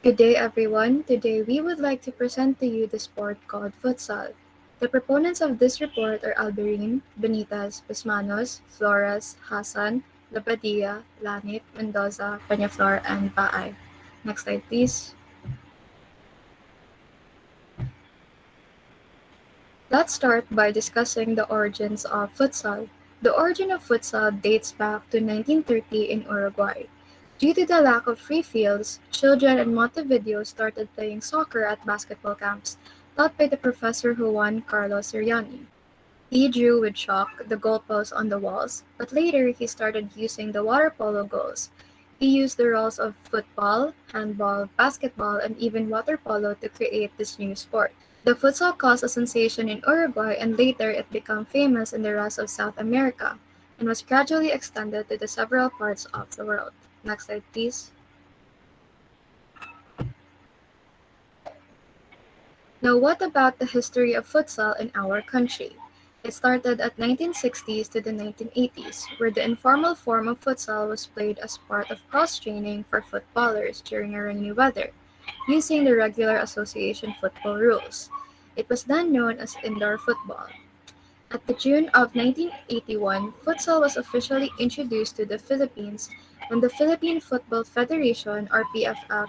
Good day, everyone. Today we would like to present to you the sport called futsal. The proponents of this report are Albrene, Benitez, Besmanos, Flores, Hassan, Labadia, Lanit, Mendoza, Peñaflor, and Vaay. Next slide, please. Let's start by discussing the origins of futsal. The origin of futsal dates back to 1930 in Uruguay. Due to the lack of free fields, children in Montevideo started playing soccer at basketball camps taught by the professor Juan Carlos Siriani. He drew with chalk the goalposts on the walls, but later he started using the water polo goals. He used the rules of football, handball, basketball, and even water polo to create this new sport. The futsal caused a sensation in Uruguay and later it became famous in the rest of South America and was gradually extended to the several parts of the world. Next slide, please. Now, what about the history of futsal in our country? It started at 1960s to the 1980s, where the informal form of futsal was played as part of cross-training for footballers during a rainy weather, using the regular association football rules. It was then known as indoor football. At the June of 1981, futsal was officially introduced to the Philippines when the Philippine Football Federation or PFF,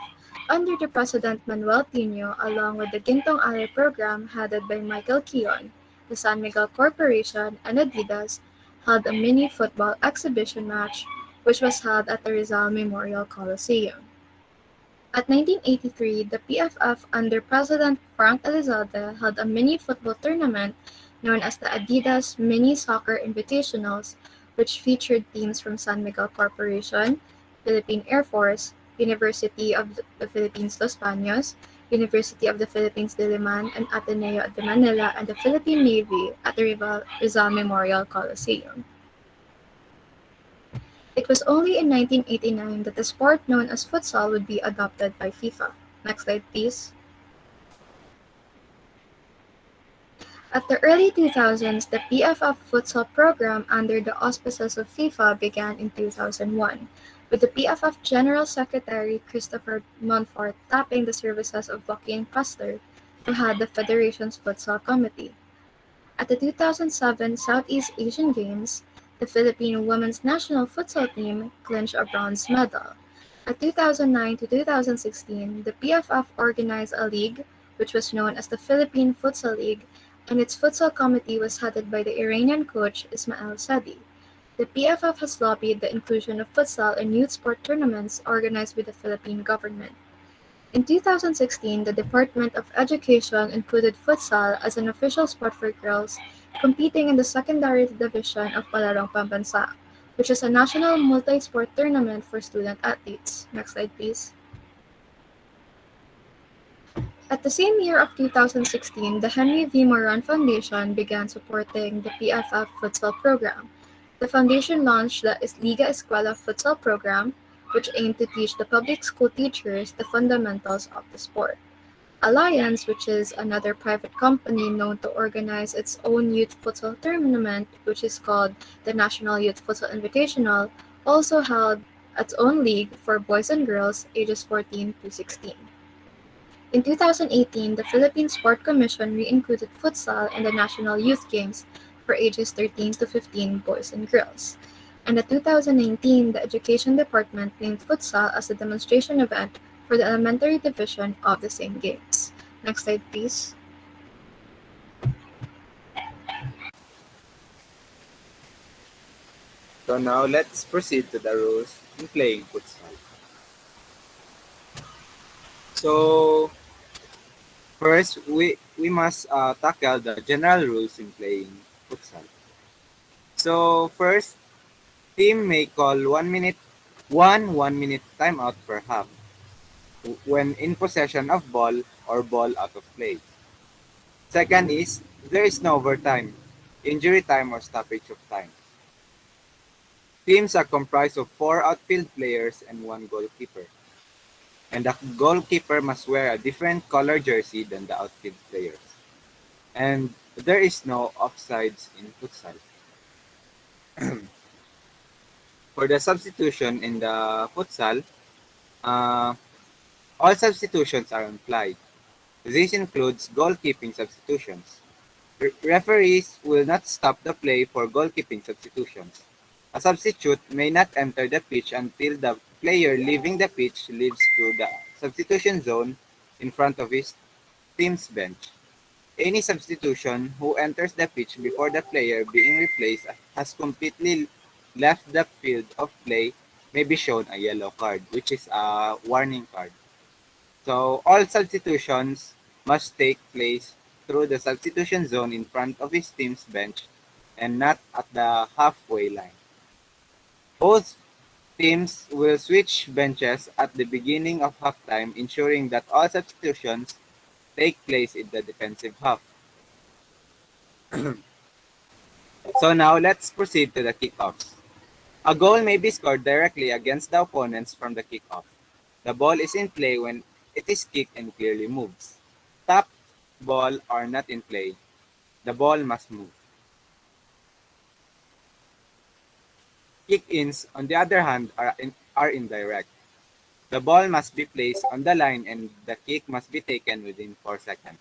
under the President Manuel Tino along with the Gintong Alley program headed by Michael Keon, the San Miguel Corporation, and Adidas, held a mini football exhibition match which was held at the Rizal Memorial Coliseum. At 1983, the PFF under President Frank Elizalde held a mini football tournament known as the Adidas Mini Soccer Invitationals, which featured teams from San Miguel Corporation, Philippine Air Force, University of the Philippines Los Baños, University of the Philippines Diliman, and Ateneo de Manila and the Philippine Navy at the Rizal Memorial Coliseum. It was only in 1989 that the sport known as futsal would be adopted by FIFA. Next slide, please. At the early 2000s, the PFF futsal program under the auspices of FIFA began in 2001, with the PFF General Secretary Christopher Monfort tapping the services of Joaquin Pressler to head the federation's futsal committee. At the 2007 Southeast Asian Games, the Philippine women's national futsal team clinched a bronze medal. At 2009 to 2016, the PFF organized a league, which was known as the Philippine Futsal League, and its futsal committee was headed by the Iranian coach Ismail Sadi. The PFF has lobbied the inclusion of futsal in youth sport tournaments organized by the Philippine government. In 2016, the Department of Education included futsal as an official sport for girls competing in the secondary division of Palarong Pambansa, which is a national multi-sport tournament for student athletes. Next slide, please. At the same year of 2016, the Henry V. Moran Foundation began supporting the PFF futsal program. The foundation launched the Liga Escuela futsal program, which aimed to teach the public school teachers the fundamentals of the sport. Alliance, which is another private company known to organize its own youth futsal tournament, which is called the National Youth Futsal Invitational, also held its own league for boys and girls ages 14 to 16. In 2018, the Philippine Sport Commission re-included futsal in the National Youth Games for ages 13 to 15 boys and girls. And in 2019, the Education Department named futsal as a demonstration event for the elementary division of the same games. Next slide, please. So now let's proceed to the rules in playing futsal. So first, we must tackle the general rules in playing futsal. So first, team may call 1 minute 1 minute timeout per half when in possession of ball or ball out of play. Second is there is no overtime, injury time or stoppage of time. Teams are comprised of 4 outfield players and 1 goalkeeper. And the goalkeeper must wear a different color jersey than the outfield players. And there is no offsides in futsal. For the substitution in the futsal, uh, All substitutions are on fly. This includes goalkeeping substitutions. Referees will not stop the play for goalkeeping substitutions. A substitute may not enter the pitch until the player leaving the pitch leaves to the substitution zone in front of his team's bench. Any substitution who enters the pitch before the player being replaced has completely left the field of play may be shown a yellow card, which is a warning card. So all substitutions must take place through the substitution zone in front of his team's bench and not at the halfway line. Both teams will switch benches at the beginning of halftime, ensuring that all substitutions take place in the defensive half. So now let's proceed to the kickoffs. A goal may be scored directly against the opponents from the kickoff. The ball is in play when it is kicked and clearly moves. Tap ball are not in play. The ball must move. Kick-ins, on the other hand, are indirect. The ball must be placed on the line and the kick must be taken within 4 seconds.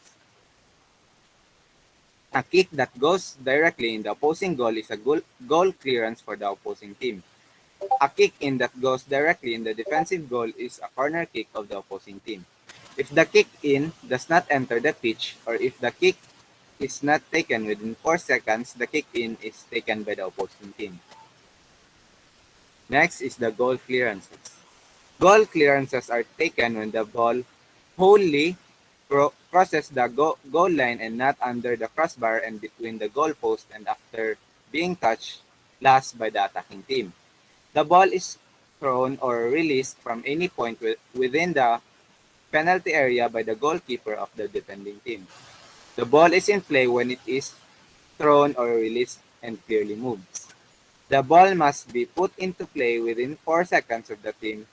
A kick that goes directly in the opposing goal is a goal clearance for the opposing team. A kick in that goes directly in the defensive goal is a corner kick of the opposing team. If the kick in does not enter the pitch or if the kick is not taken within 4 seconds, the kick in is taken by the opposing team. Next is the goal clearances. Goal clearances are taken when the ball wholly crosses the goal line and not under the crossbar and between the goal post and after being touched last by the attacking team. The ball is thrown or released from any point within the penalty area by the goalkeeper of the defending team. The ball is in play when it is thrown or released and clearly moves. The ball must be put into play within 4 seconds of the team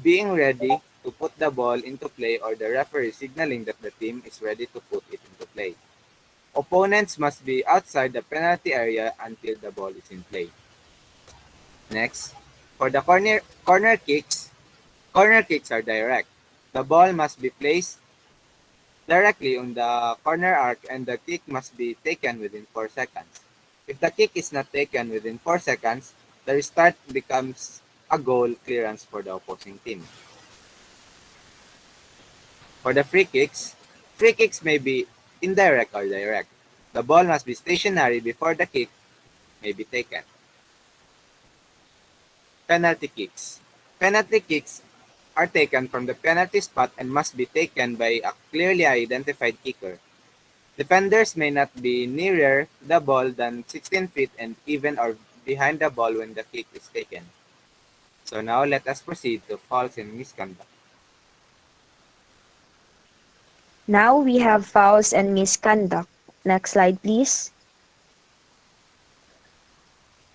being ready to put the ball into play or the referee signaling that the team is ready to put it into play. Opponents must be outside the penalty area until the ball is in play. Next, for the corner kicks are direct. The ball must be placed directly on the corner arc and the kick must be taken within 4 seconds. If the kick is not taken within 4 seconds, the restart becomes a goal clearance for the opposing team. For the free kicks may be indirect or direct. The ball must be stationary before the kick may be taken. Penalty kicks. Penalty kicks are taken from the penalty spot and must be taken by a clearly identified kicker. Defenders may not be nearer the ball than 16 feet and even or behind the ball when the kick is taken. So now let us proceed to fouls and misconduct. Now we have fouls and misconduct. Next slide, please.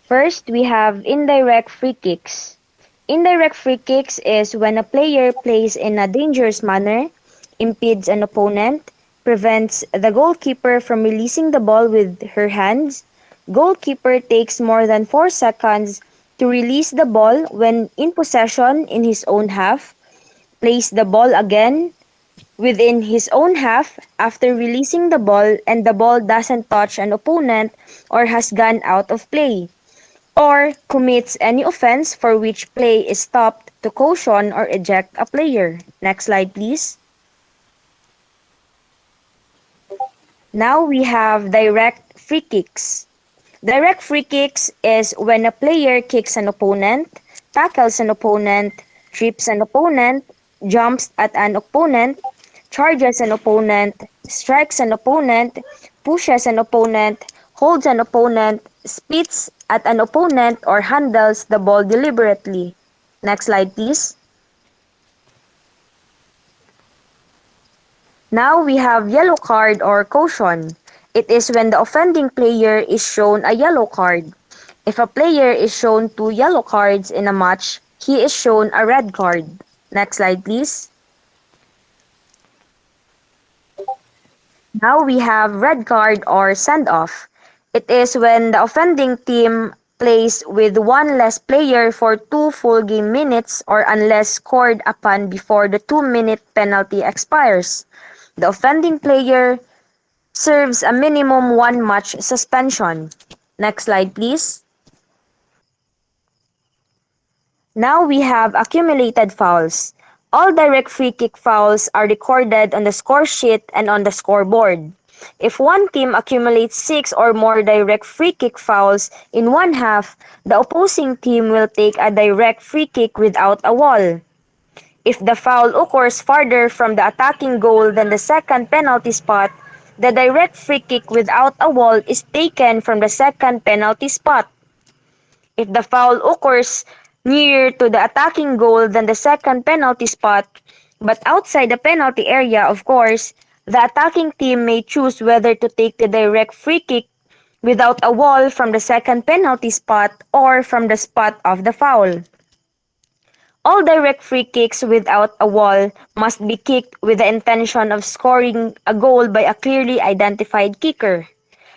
First, we have indirect free kicks. Indirect free kicks is when a player plays in a dangerous manner, impedes an opponent, prevents the goalkeeper from releasing the ball with her hands. Goalkeeper takes more than 4 seconds to release the ball when in possession in his own half. Plays the ball again within his own half after releasing the ball and the ball doesn't touch an opponent or has gone out of play, or commits any offense for which play is stopped to caution or eject a player. Next slide, please. Now we have direct free kicks. Direct free kicks is when a player kicks an opponent, tackles an opponent, trips an opponent, jumps at an opponent, charges an opponent, strikes an opponent, pushes an opponent, holds an opponent, spits at an opponent, or handles the ball deliberately. Next slide, please. Now we have yellow card or caution. It is when the offending player is shown a yellow card. If a player is shown 2 yellow cards in a match, he is shown a red card. Next slide, please. Now we have red card or send-off. It is when the offending team plays with one less player for 2 full game minutes or unless scored upon before the 2-minute penalty expires. The offending player serves a minimum 1 match suspension. Next slide, please. Now we have accumulated fouls. All direct free kick fouls are recorded on the score sheet and on the scoreboard. If one team accumulates 6 or more direct free kick fouls in one half, the opposing team will take a direct free kick without a wall. If the foul occurs farther from the attacking goal than the second penalty spot, the direct free kick without a wall is taken from the second penalty spot. If the foul occurs nearer to the attacking goal than the second penalty spot, but outside the penalty area, of course, the attacking team may choose whether to take the direct free kick without a wall from the second penalty spot or from the spot of the foul. All direct free kicks without a wall must be kicked with the intention of scoring a goal by a clearly identified kicker.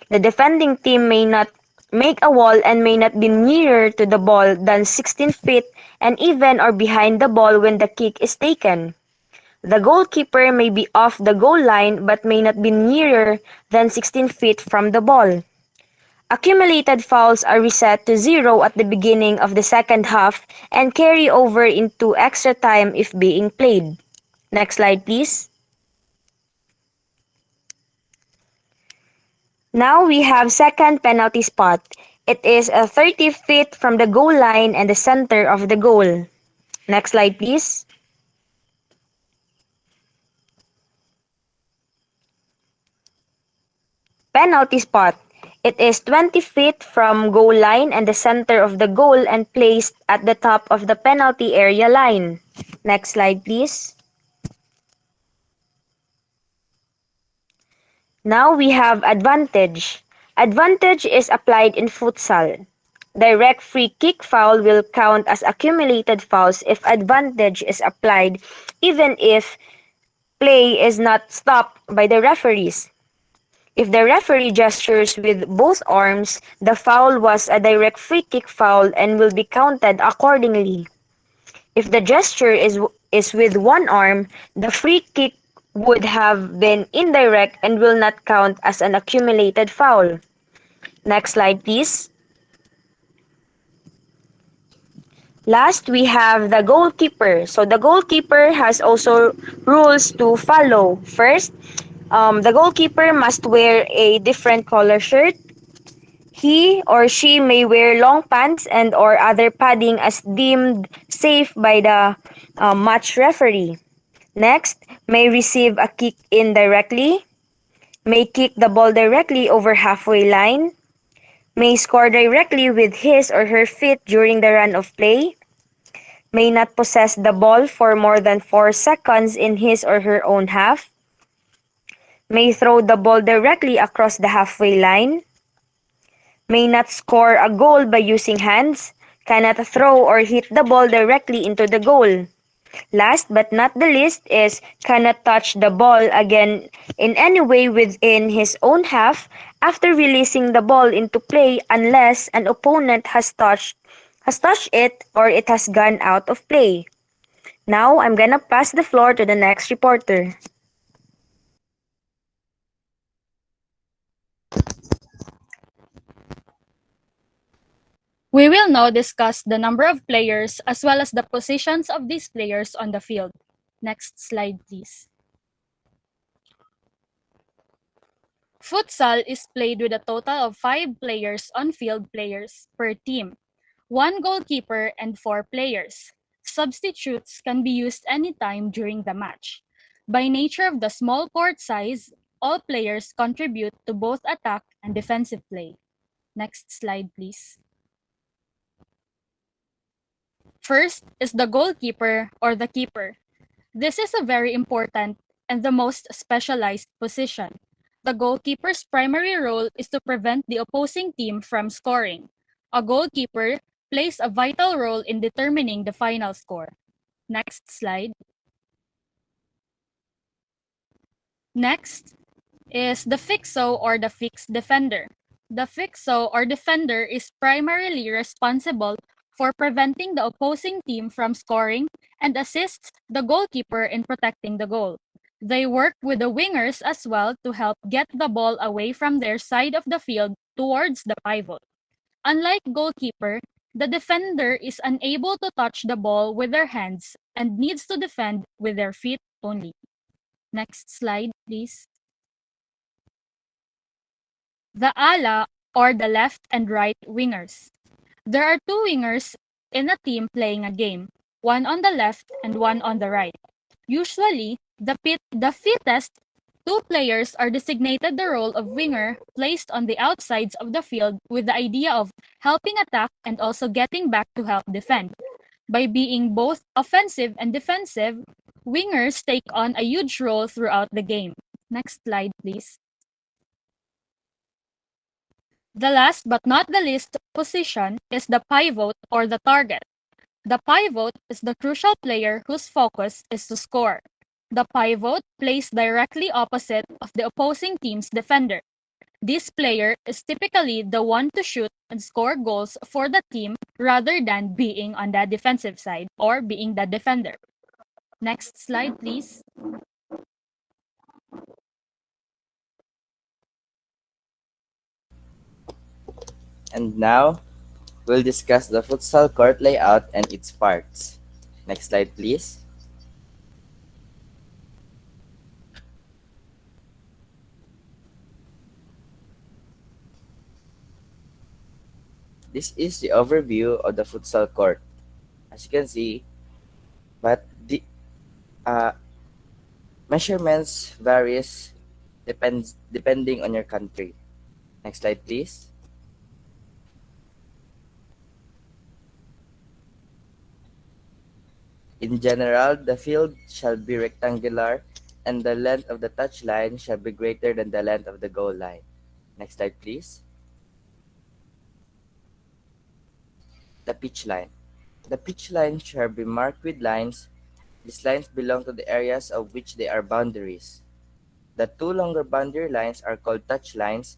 The defending team may not make a wall and may not be nearer to the ball than 16 feet and even or behind the ball when the kick is taken. The goalkeeper may be off the goal line but may not be nearer than 16 feet from the ball. Accumulated fouls are reset to 0 at the beginning of the second half and carry over into extra time if being played. Next slide, please. Now we have second penalty spot. It is 30 feet from the goal line and the center of the goal. Next slide, please. Penalty spot. It is 20 feet from goal line and the center of the goal and placed at the top of the penalty area line. Next slide, please. Now we have advantage. Advantage is applied in futsal. Direct free kick foul will count as accumulated fouls if advantage is applied even if play is not stopped by the referees. If the referee gestures with both arms, the foul was a direct free kick foul and will be counted accordingly. If the gesture is with one arm, the free kick would have been indirect and will not count as an accumulated foul. Next slide, please. Last, we have the goalkeeper. So the goalkeeper has also rules to follow. First, the goalkeeper must wear a different color shirt. He or she may wear long pants and or other padding as deemed safe by the match referee. Next, may receive a kick indirectly, may kick the ball directly over halfway line, may score directly with his or her feet during the run of play, may not possess the ball for more than 4 seconds in his or her own half, may throw the ball directly across the halfway line, may not score a goal by using hands, cannot throw or hit the ball directly into the goal. Last but not the least is cannot touch the ball again in any way within his own half after releasing the ball into play unless an opponent has touched it or it has gone out of play. Now I'm gonna pass the floor to the next reporter. We will now discuss the number of players as well as the positions of these players on the field. Next slide, please. Futsal is played with a total of 5 players on-field players per team, 1 goalkeeper and 4 players. Substitutes can be used anytime during the match. By nature of the small court size, all players contribute to both attack and defensive play. Next slide, please. First is the goalkeeper or the keeper. This is a very important and the most specialized position. The goalkeeper's primary role is to prevent the opposing team from scoring. A goalkeeper plays a vital role in determining the final score. Next slide. Next is the fixo or the fixed defender. The fixo or defender is primarily responsible for preventing the opposing team from scoring and assists the goalkeeper in protecting the goal. They work with the wingers as well to help get the ball away from their side of the field towards the pivot. Unlike goalkeeper, the defender is unable to touch the ball with their hands and needs to defend with their feet only. Next slide, please. The ala or the left and right wingers. There are two wingers in a team playing a game, one on the left and one on the right. Usually, the fittest two players are designated the role of winger, placed on the outsides of the field with the idea of helping attack and also getting back to help defend. By being both offensive and defensive, wingers take on a huge role throughout the game. Next slide, please. The last but not the least position is the pivot or the target. The pivot is the crucial player whose focus is to score. The pivot plays directly opposite of the opposing team's defender. This player is typically the one to shoot and score goals for the team rather than being on the defensive side or being the defender. Next slide, please. And now, we'll discuss the futsal court layout and its parts. Next slide, please. This is the overview of the futsal court. As you can see, but the uh, measurements varies depending on your country. Next slide, please. In general, the field shall be rectangular, and the length of the touch line shall be greater than the length of the goal line. Next slide, please. The pitch line. The pitch line shall be marked with lines. These lines belong to the areas of which they are boundaries. The two longer boundary lines are called touch lines,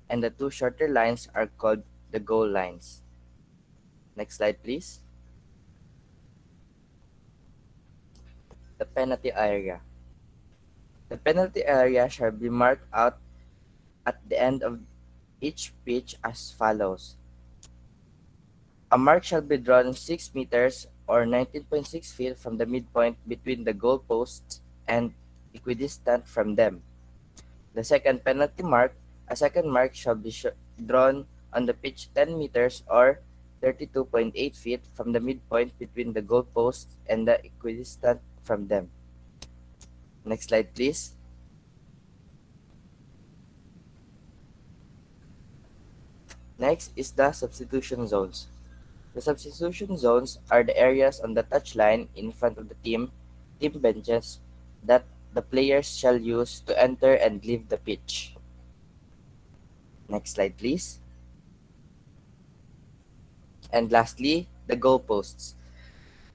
and the two shorter lines are called the goal lines. Next slide, please. The penalty area. The penalty area shall be marked out at the end of each pitch as follows. A mark shall be drawn 6 meters or 19.6 feet from the midpoint between the goal posts and equidistant from them. The second penalty mark, a second mark shall be drawn on the pitch 10 meters or 32.8 feet from the midpoint between the goal posts and the equidistant from them. Next slide, please. Next is the substitution zones. The substitution zones are the areas on the touchline in front of the team benches that the players shall use to enter and leave the pitch. Next slide, please. And lastly, the goal posts.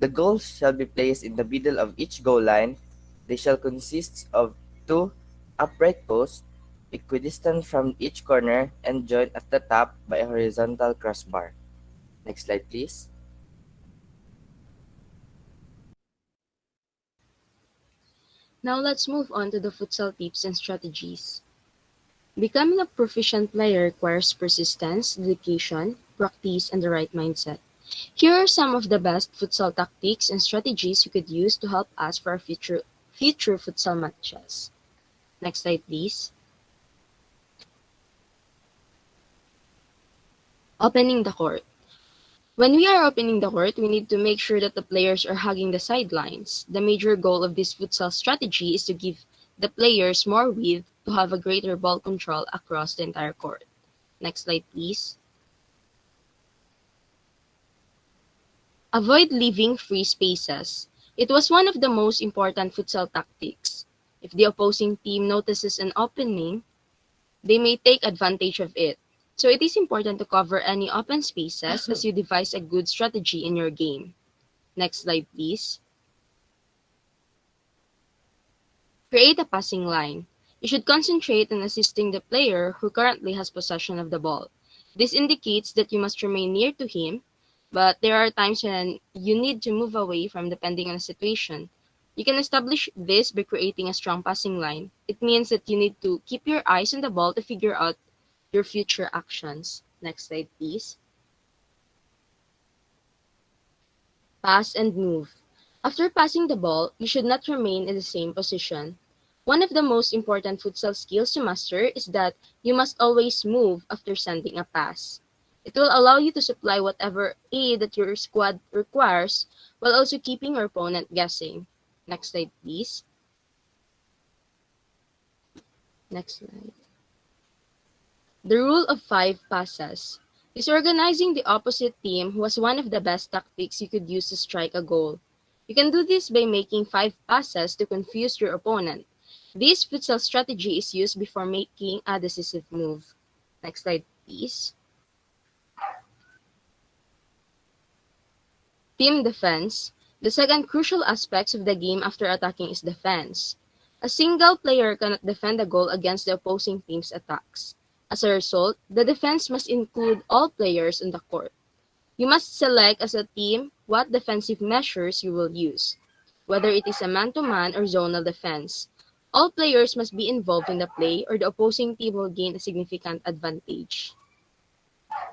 The goals shall be placed in the middle of each goal line. They shall consist of two upright posts, equidistant from each corner and joined at the top by a horizontal crossbar. Next slide, please. Now let's move on to the futsal tips and strategies. Becoming a proficient player requires persistence, dedication, practice, and the right mindset. Here are some of the best futsal tactics and strategies you could use to help us for our future futsal matches. Next slide, please. Opening the court. When we are opening the court, we need to make sure that the players are hugging the sidelines. The major goal of this futsal strategy is to give the players more width to have a greater ball control across the entire court. Next slide, please. Avoid leaving free spaces. It was one of the most important futsal tactics. If the opposing team notices an opening, they may take advantage of it. So it is important to cover any open spaces as you devise a good strategy in your game. Next slide, please. Create a passing line. You should concentrate on assisting the player who currently has possession of the ball. This indicates that you must remain near to him, but there are times when you need to move away from depending on the situation. You can establish this by creating a strong passing line. It means that you need to keep your eyes on the ball to figure out your future actions. Next slide, please. Pass and move. After passing the ball, you should not remain in the same position. One of the most important futsal skills to master is that you must always move after sending a pass. It will allow you to supply whatever aid that your squad requires while also keeping your opponent guessing. Next slide, please. Next slide. The rule of 5 passes. Disorganizing the opposite team was one of the best tactics you could use to strike a goal. You can do this by making 5 passes to confuse your opponent. This futsal strategy is used before making a decisive move. Next slide, please. Team defense. The second crucial aspect of the game after attacking is defense. A single player cannot defend a goal against the opposing team's attacks. As a result, the defense must include all players on the court. You must select as a team what defensive measures you will use, whether it is a man-to-man or zonal defense. All players must be involved in the play or the opposing team will gain a significant advantage.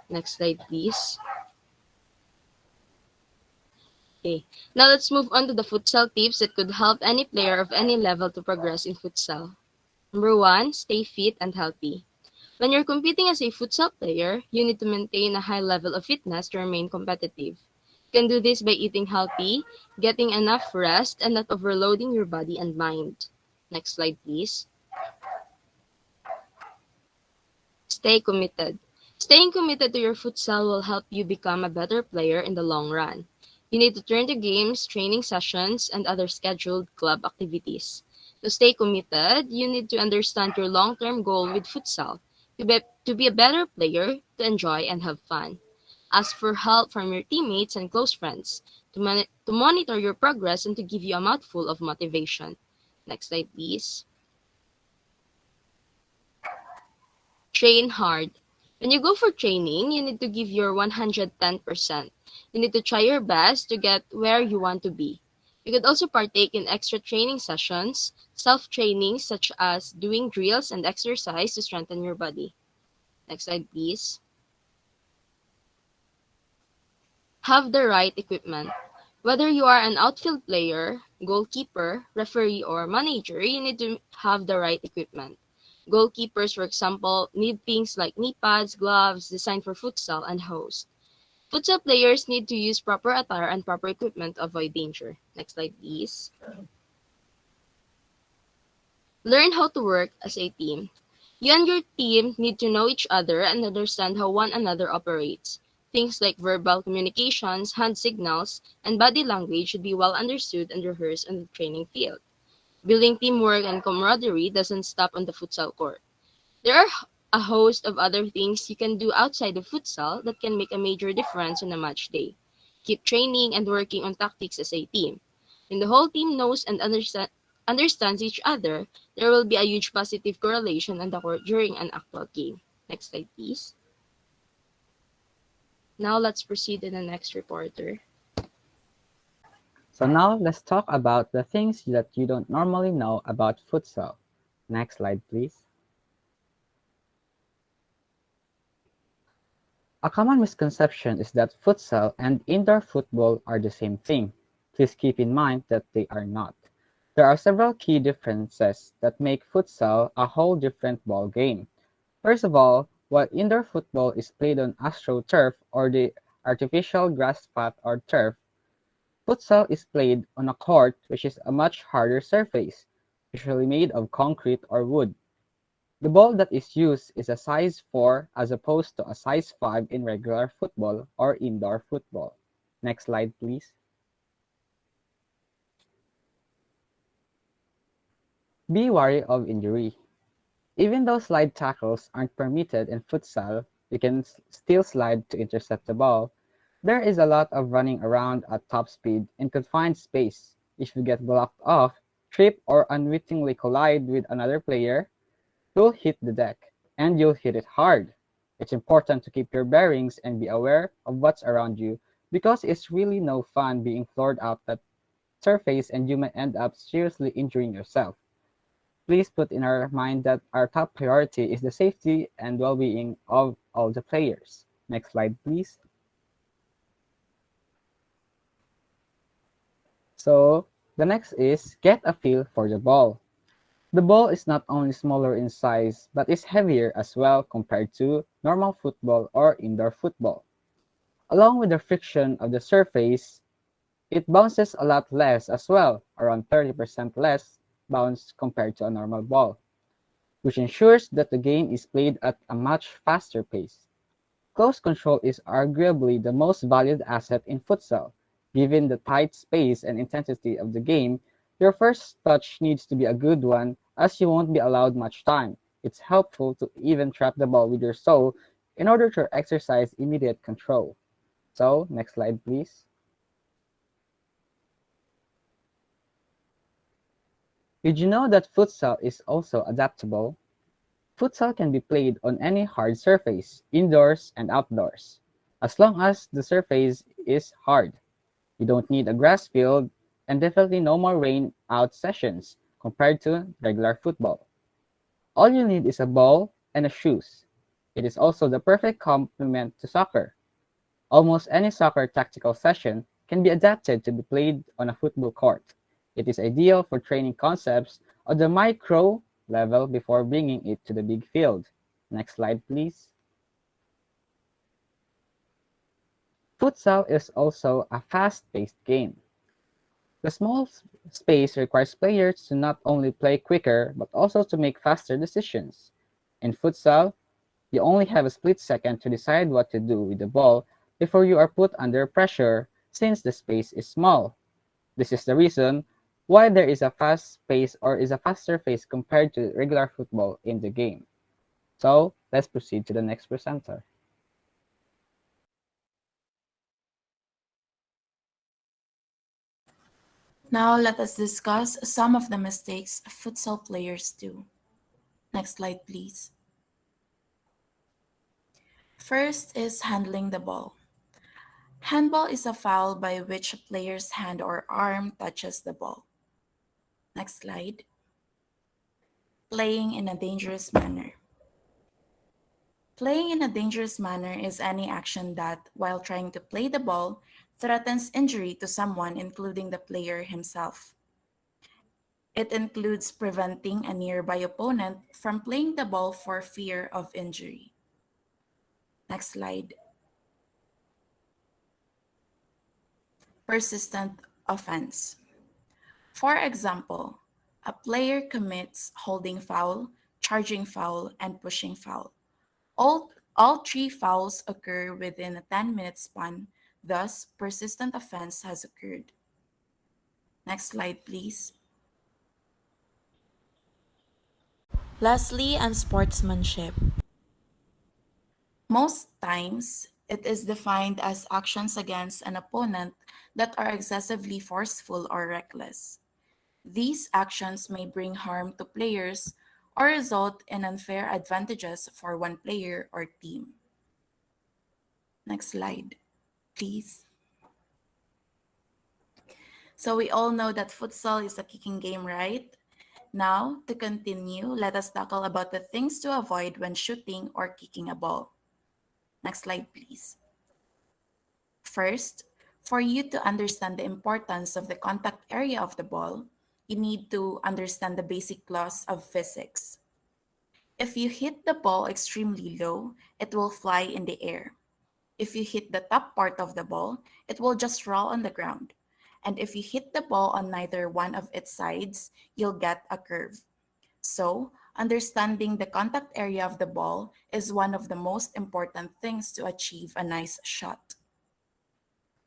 Next slide, please. Okay, now let's move on to the futsal tips that could help any player of any level to progress in futsal. Number 1, stay fit and healthy. When you're competing as a futsal player, you need to maintain a high level of fitness to remain competitive. You can do this by eating healthy, getting enough rest, and not overloading your body and mind. Next slide, please. Stay committed. Staying committed to your futsal will help you become a better player in the long run. You need to turn to games, training sessions, and other scheduled club activities. To stay committed, you need to understand your long-term goal with futsal, to be a better player, to enjoy and have fun. Ask for help from your teammates and close friends, to monitor your progress and to give you a mouthful of motivation. Next slide, please. Train hard. When you go for training, you need to give your 110%. You need to try your best to get where you want to be. You could also partake in extra training sessions, self-training such as doing drills and exercise to strengthen your body. Next slide, please. Have the right equipment. Whether you are an outfield player, goalkeeper, referee, or manager, you need to have the right equipment. Goalkeepers, for example, need things like knee pads, gloves designed for futsal, and hose. Futsal players need to use proper attire and proper equipment to avoid danger. Next slide, please. Learn how to work as a team. You and your team need to know each other and understand how one another operates. Things like verbal communications, hand signals, and body language should be well understood and rehearsed on the training field. Building teamwork and camaraderie doesn't stop on the futsal court. There are a host of other things you can do outside of futsal that can make a major difference on a match day. Keep training and working on tactics as a team. When the whole team knows and understands each other, there will be a huge positive correlation on the court during an actual game. Next slide, please. Now let's proceed to the next reporter. So now let's talk about the things that you don't normally know about futsal. Next slide, please. A common misconception is that futsal and indoor football are the same thing. Please keep in mind that they are not. There are several key differences that make futsal a whole different ball game. First of all, while indoor football is played on AstroTurf or the artificial grass path or turf, futsal is played on a court which is a much harder surface, usually made of concrete or wood. The ball that is used is a size 4 as opposed to a size 5 in regular football or indoor football. Next slide, please. Be wary of injury. Even though slide tackles aren't permitted in futsal, you can still slide to intercept the ball. There is a lot of running around at top speed in confined space. If you get blocked off, trip, or unwittingly collide with another player, you'll hit the deck, and you'll hit it hard. It's important to keep your bearings and be aware of what's around you because it's really no fun being floored out that surface and you may end up seriously injuring yourself. Please put in our mind that our top priority is the safety and well-being of all the players. Next slide, please. So, the next is get a feel for the ball. The ball is not only smaller in size, but is heavier as well compared to normal football or indoor football. Along with the friction of the surface, it bounces a lot less as well, around 30% less bounce compared to a normal ball, which ensures that the game is played at a much faster pace. Close control is arguably the most valued asset in futsal. Given the tight space and intensity of the game, your first touch needs to be a good one as you won't be allowed much time. It's helpful to even trap the ball with your soul in order to exercise immediate control. So, next slide please. Did you know that futsal is also adaptable? Futsal can be played on any hard surface, indoors and outdoors, as long as the surface is hard. You don't need a grass field and definitely no more rain out sessions compared to regular football. All you need is a ball and a shoes. It is also the perfect complement to soccer. Almost any soccer tactical session can be adapted to be played on a football court. It is ideal for training concepts on the micro level before bringing it to the big field. Next slide, please. Futsal is also a fast-paced game. The small space requires players to not only play quicker but also to make faster decisions. In futsal, you only have a split second to decide what to do with the ball before you are put under pressure since the space is small. This is the reason why there is a fast pace or is a faster pace compared to regular football in the game. So, let's proceed to the next presenter. Now let us discuss some of the mistakes futsal players do. Next slide, please. First is handling the ball. Handball is a foul by which a player's hand or arm touches the ball. Next slide. Playing in a dangerous manner. Playing in a dangerous manner is any action that, while trying to play the ball, threatens injury to someone, including the player himself. It includes preventing a nearby opponent from playing the ball for fear of injury. Next slide. Persistent offense. For example, a player commits holding foul, charging foul, and pushing foul. All three fouls occur within a 10-minute span, thus, persistent offense has occurred. Next slide, please. Lastly, unsportsmanship. Most times, it is defined as actions against an opponent that are excessively forceful or reckless. These actions may bring harm to players or result in unfair advantages for one player or team. Next slide, please. So we all know that futsal is a kicking game, right? Now, to continue, let us tackle about the things to avoid when shooting or kicking a ball. Next slide, please. First, for you to understand the importance of the contact area of the ball, you need to understand the basic laws of physics. If you hit the ball extremely low, it will fly in the air. If you hit the top part of the ball, it will just roll on the ground. And if you hit the ball on neither one of its sides, you'll get a curve. So, understanding the contact area of the ball is one of the most important things to achieve a nice shot.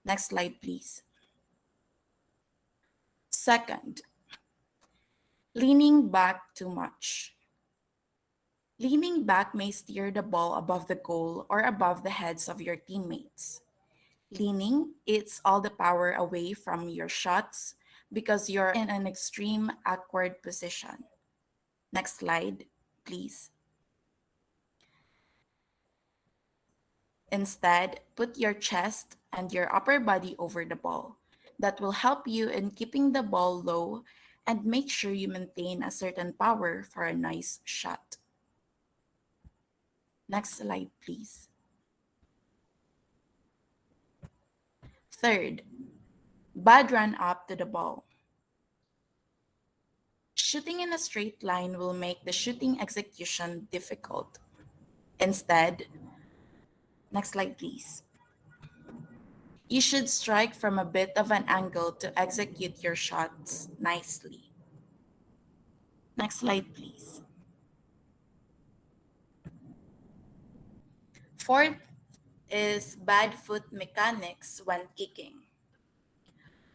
Next slide, please. Second, leaning back too much. Leaning back may steer the ball above the goal or above the heads of your teammates. Leaning eats all the power away from your shots because you're in an extreme awkward position. Next slide. please. Instead, put your chest and your upper body over the ball. That will help you in keeping the ball low and make sure you maintain a certain power for a nice shot. Next slide, please. Third, bad run up to the ball. Shooting in a straight line will make the shooting execution difficult. Instead, next slide, please. You should strike from a bit of an angle to execute your shots nicely. Next slide, please. Fourth is bad foot mechanics when kicking.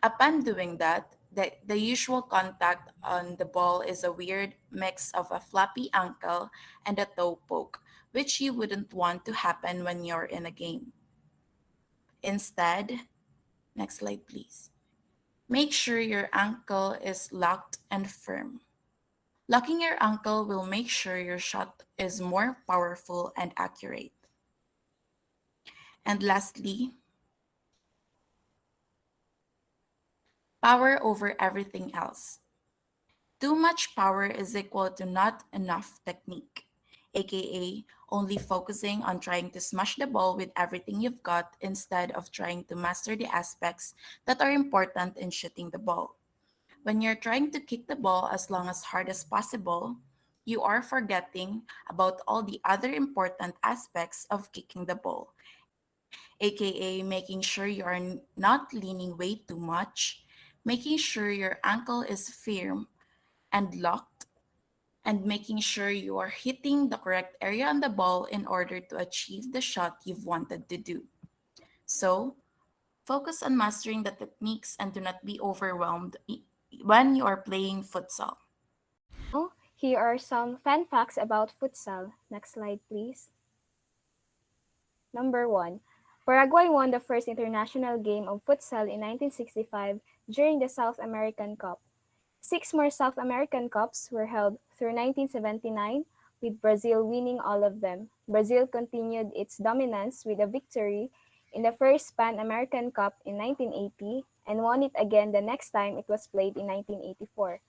Upon doing that, the usual contact on the ball is a weird mix of a floppy ankle and a toe poke, which you wouldn't want to happen when you're in a game. Instead, next slide, please. Make sure your ankle is locked and firm. Locking your ankle will make sure your shot is more powerful and accurate. And lastly, power over everything else. Too much power is equal to not enough technique, aka only focusing on trying to smash the ball with everything you've got instead of trying to master the aspects that are important in shooting the ball. When you're trying to kick the ball as long as hard as possible, you are forgetting about all the other important aspects of kicking the ball, aka making sure you are not leaning way too much, making sure your ankle is firm and locked, and making sure you are hitting the correct area on the ball in order to achieve the shot you've wanted to do. So, focus on mastering the techniques and do not be overwhelmed when you are playing futsal. Now, here are some fun facts about futsal. Next slide, please. Number 1. Paraguay won the first international game of futsal in 1965 during the South American Cup. 6 more South American Cups were held through 1979, with Brazil winning all of them. Brazil continued its dominance with a victory in the first Pan American Cup in 1980 and won it again the next time it was played in 1984.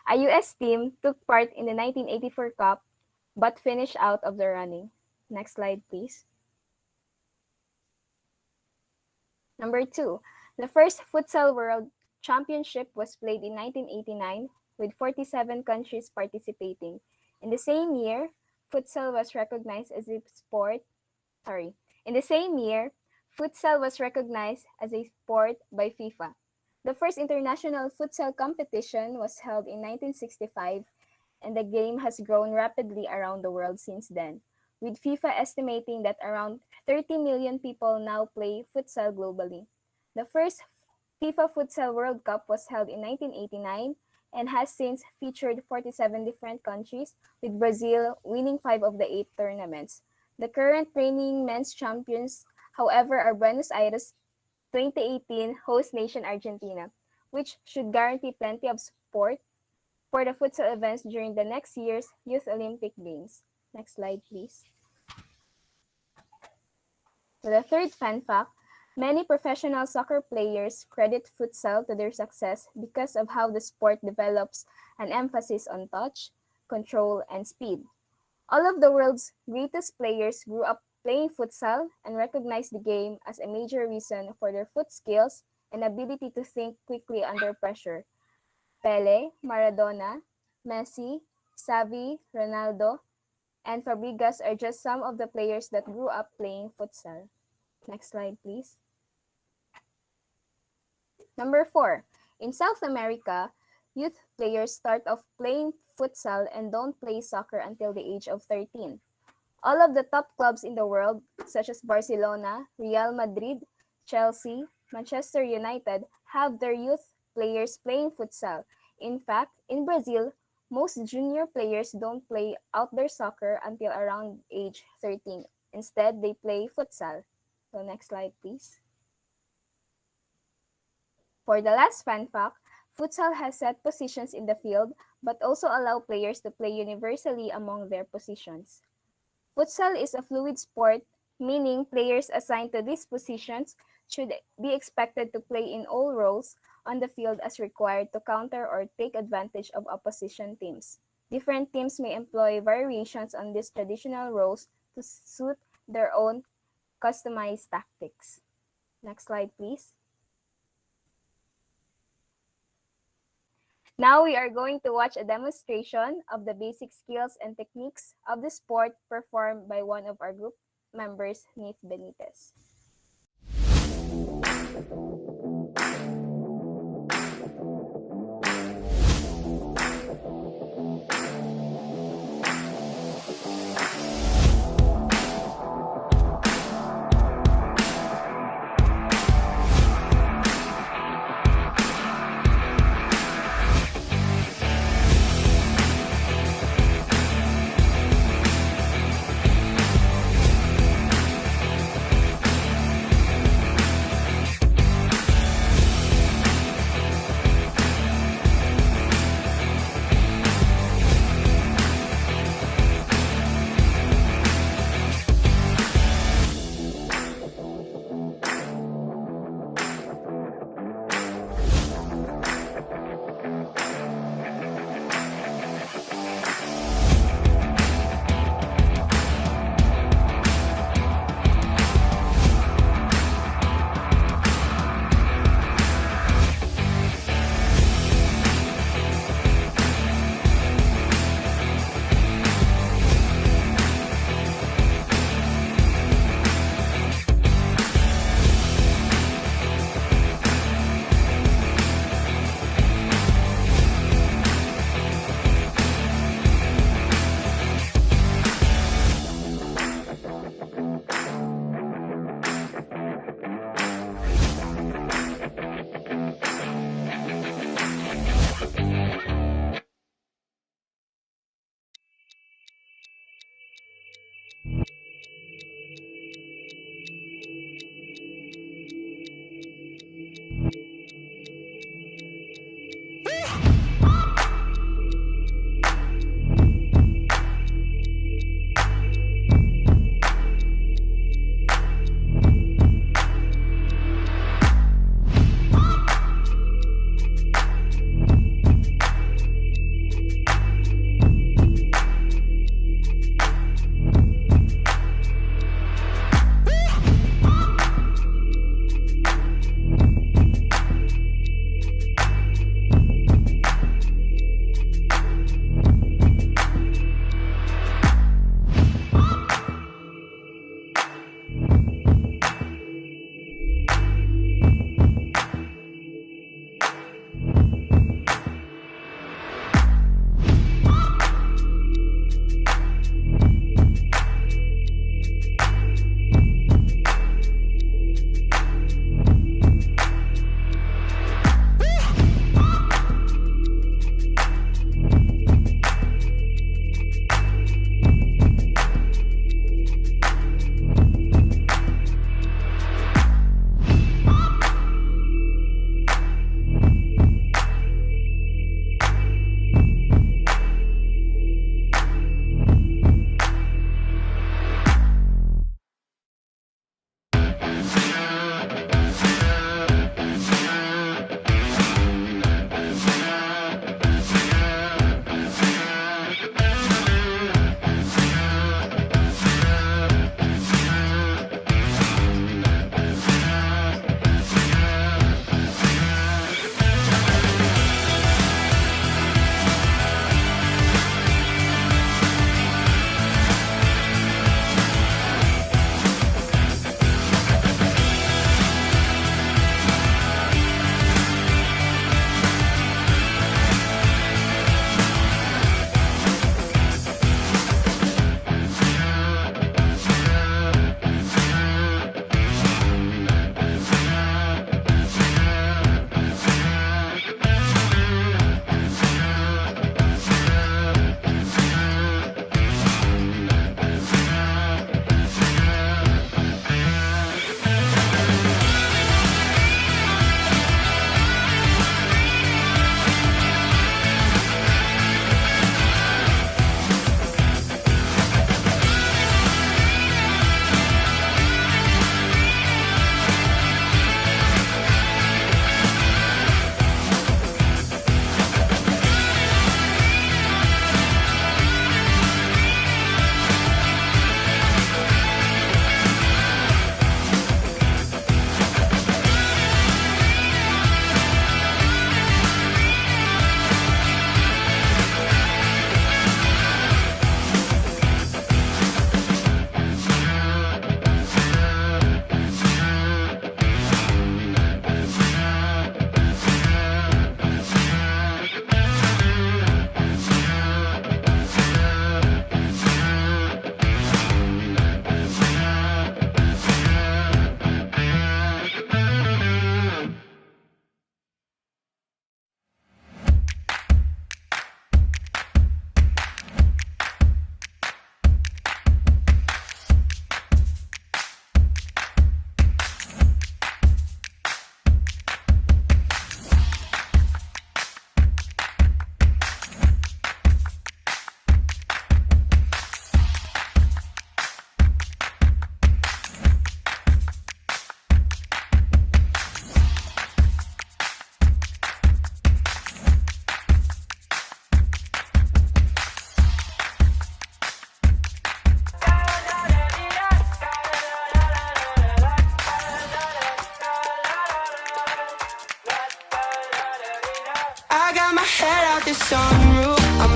A US team took part in the 1984 Cup but finished out of the running. Next slide, please. Number 2. The first Futsal World Championship was played in 1989 with 47 countries participating. In the same year, futsal was recognized as a sport. In the same year, futsal was recognized as a sport by FIFA. The first international futsal competition was held in 1965, and the game has grown rapidly around the world since then, with FIFA estimating that around 30 million people now play futsal globally. The first FIFA Futsal World Cup was held in 1989 and has since featured 47 different countries, with Brazil winning 5 of the 8 tournaments. The current reigning men's champions, however, are Buenos Aires 2018 host nation Argentina, which should guarantee plenty of support for the futsal events during the next year's Youth Olympic Games. Next slide, please. So the third fun fact, many professional soccer players credit futsal to their success because of how the sport develops an emphasis on touch, control, and speed. All of the world's greatest players grew up playing futsal and recognize the game as a major reason for their foot skills and ability to think quickly under pressure. Pele, Maradona, Messi, Xavi, Ronaldo, and Fabregas are just some of the players that grew up playing futsal. Next slide, please. Number 4. In South America, youth players start off playing futsal and don't play soccer until the age of 13. All of the top clubs in the world, such as Barcelona, Real Madrid, Chelsea, Manchester United, have their youth players playing futsal. In fact, in Brazil, most junior players don't play outdoor soccer until around age 13. Instead, they play futsal. So next slide, please. For the last fun fact, Futsal has set positions in the field, but also allow players to play universally among their positions. Futsal is a fluid sport, meaning players assigned to these positions should be expected to play in all roles on the field as required to counter or take advantage of opposition teams. Different teams may employ variations on these traditional roles to suit their own customized tactics. Next slide, please. Now we are going to watch a demonstration of the basic skills and techniques of the sport performed by one of our group members, Nif Benitez.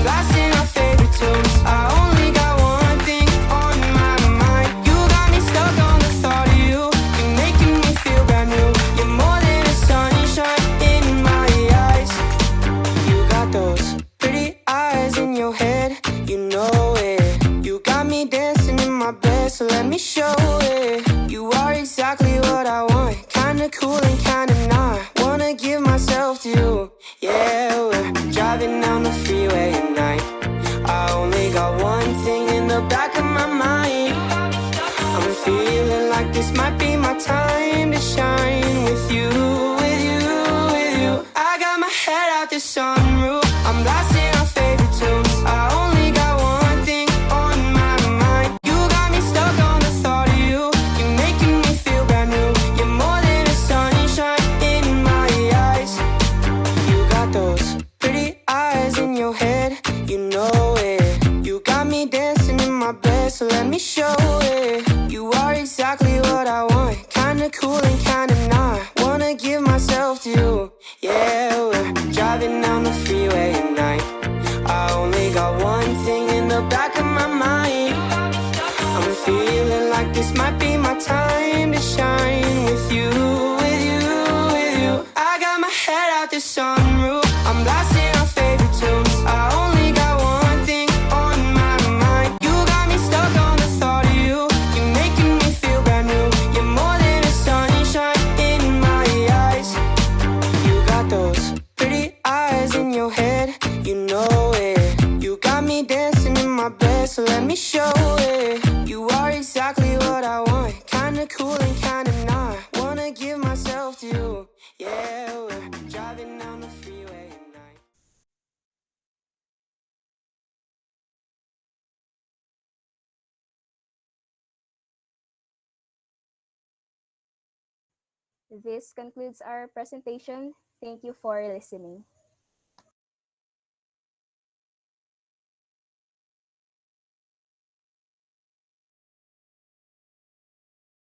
blasting our favorite tunes. I only got one thing on my mind. You got me stuck on the thought of you. You're making me feel brand new. You're more than a sunshine in my eyes. You got those pretty eyes in your head, you know it. You got me dancing in my bed, so let me show it. You are exactly what I want, kinda cool and kinda not. Wanna give myself to you. Yeah, we're driving down the freeway at night. I only got one thing in the back of my mind. I'm feeling like this might be my time to shine with you, with you, with you. I got my head out the sunroof, I'm blasting our favorite tunes. I only got one thing on my mind. You got me stuck on the thought of you. You're making me feel brand new. You're more than a sunshine in my eyes. You got those pretty eyes in your head, you know it. You got me dancing in my bed, so let me show it. You are exactly what I want, kinda cool and kinda not. Wanna give myself to you. Yeah, we're driving down the freeway at night. I only got one thing in the back of my mind. I'm feeling like this might be my time to shine with you, with you, with you. I got my head out the sunroof, I'm blasting our favorite tunes. I only got one thing on my mind. You got me stuck on the thought of you. You're making me feel brand new. You're more than a sunshine in my eyes. You got those pretty eyes in your head, you know it. You got me dancing in my bed, so let me show it. You are exactly what I want, kinda cool and kinda not. Wanna give myself to you. Yeah, we're driving down the freeway at night. This concludes our presentation. Thank you for listening.